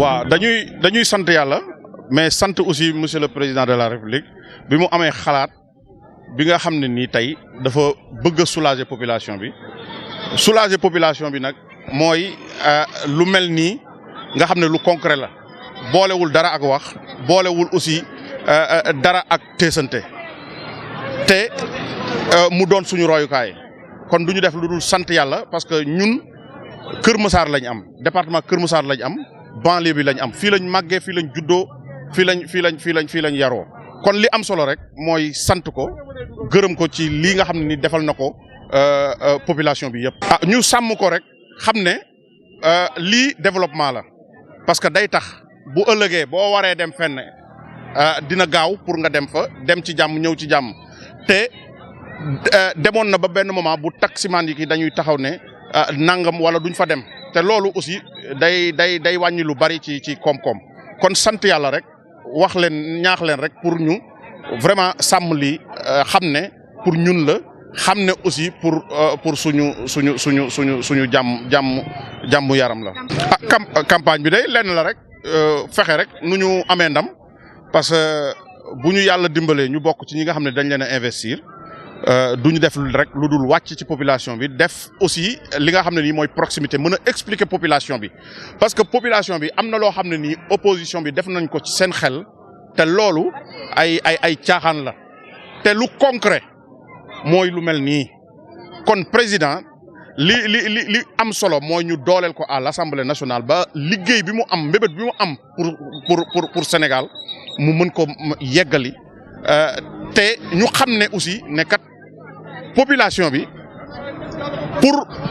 waaw dañuy sant yàlla mais sant aussi monsieur le président de la république bi mu amee xalaat bi nga xam ne nii tey dafa bëgg a soulager population bi nag mooy lu mel nii nga xam ne lu concret la boolewul dara ak wax boolewul aussi dara ak teesante te mu doon suñu royukaay kon du ñu def lu dul sant yàlla parce que ñun Kër Massar lañ am département Kër Massar lañ am banlieue bi lañ am fii lañ màggee fii lañ juddoo fii lañ yaroo kon li am solo rek mooy sant ko gërëm ko ci lii nga xam ne ni defal na ko population bi yëpp. ñu sàmm ko rek xam ne lii développement la parce que day tax bu ëllëgee boo waree dem fenn dina gaaw pour nga dem fa dem ci jàmm ñëw ci jàmm te demoon na ba benn moment bu taximaan yi ki dañuy taxaw ne nangam wala duñ fa dem te loolu aussi day wàññi lu bari ci koom-koom kon sant yàlla rek wax leen ñaax leen rek pour ñu vraiment sàmm lii xam ne pour ñun la xam ne aussi pour suñu jàmm yaram la. campagne bi day lenn la rek fexe rek nu ñu amee ndam parce que bu ñu yàlla dimbalee ñu bokk ci ñi nga xam ne dañ leen a investir. du ñu def rek lu dul wàcc ci population bi def aussi li nga xam ne nii mooy proximité mën a expliquer population bi parce que population bi am na loo xam ne nii opposition bi def nañ ko ci seen xel te loolu ay caaxaan la te lu concret mooy lu mel nii kon président li am solo mooy ñu dooleel ko à l'Assemblée nationale ba liggéey bi mu am mbébét bi mu am pour Sénégal mu mën ko yeggali te ñu xam ne aussi ne kat population bi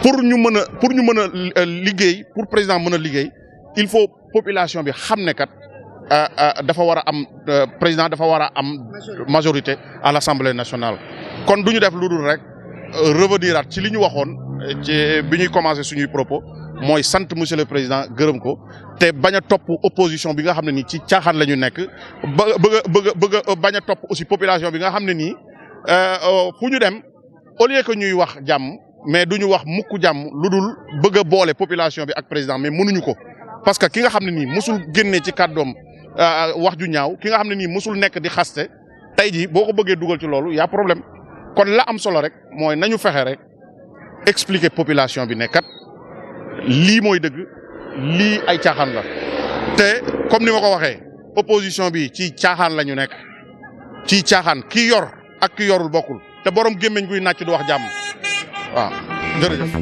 pour ñu mën a liggéey pour président mën a liggéey il faut population bi xam ne kat dafa war a am président dafa war a am majorité à l'Assemblée nationale. kon du ñu def lu dul rek revenir ci li ñu waxoon ci bi ñuy commencer suñuy propos mooy sant monsieur le président gërëm ko te bañ a topp opposition bi nga xam ne nii ci caaxaan la ñu nekk bëgg bañ a topp aussi population bi nga xam ne nii fu ñu dem au lieu que ñuy wax jàmm mais du ñu wax mukk jàmm lu dul bëgg a boole population bi ak président mais mënuñu ko. parce que ki nga xam ne nii mosul génnee ci kàddoom wax ju ñaaw ki nga xam ne nii mosul nekk di xaste tey jii boo ko bëggee dugal ci loolu y a problème kon la am solo rek mooy nañu fexe rek expliquer population bi ne kat lii mooy dëgg lii ay caaxaan la te comme ni ma ko waxee opposition bi ci caaxaan la ñu nekk ci caaxaan ki yor ak ki yorul bokkul te borom gémmiñ guy nàcc du wax jàmm waaw jërëjëf